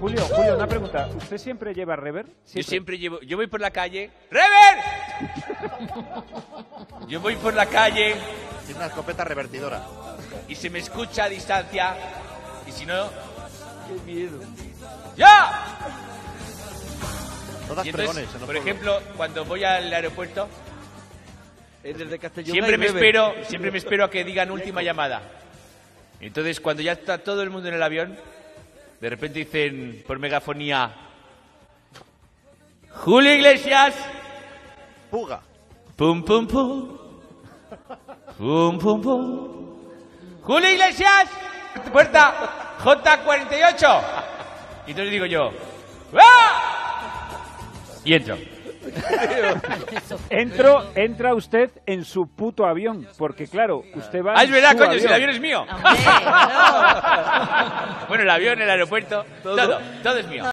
Julio, una pregunta. ¿Usted siempre lleva rever? Yo siempre llevo... Yo voy por la calle... ¡Rever! Yo voy por la calle... Tiene una escopeta revertidora. Y se me escucha a distancia. Y si no... ¡Qué miedo! ¡Ya! Todas Y entonces, pregones. por ejemplo, cuando voy al aeropuerto... Desde Castellón Siempre hay me rever. espero a que digan última llamada. Entonces, cuando ya está todo el mundo en el avión, de repente dicen por megafonía: Julio Iglesias. Puga. Pum, pum, pum. Pum, pum, pum. Julio Iglesias. Puerta J48. Y entonces digo yo: ¡ah! Y entro. Entra usted en su puto avión, porque claro, usted va... Ah, es en verdad, su coño, si el avión. avión es mío. Hombre, claro. Bueno, el avión, el aeropuerto, todo es mío.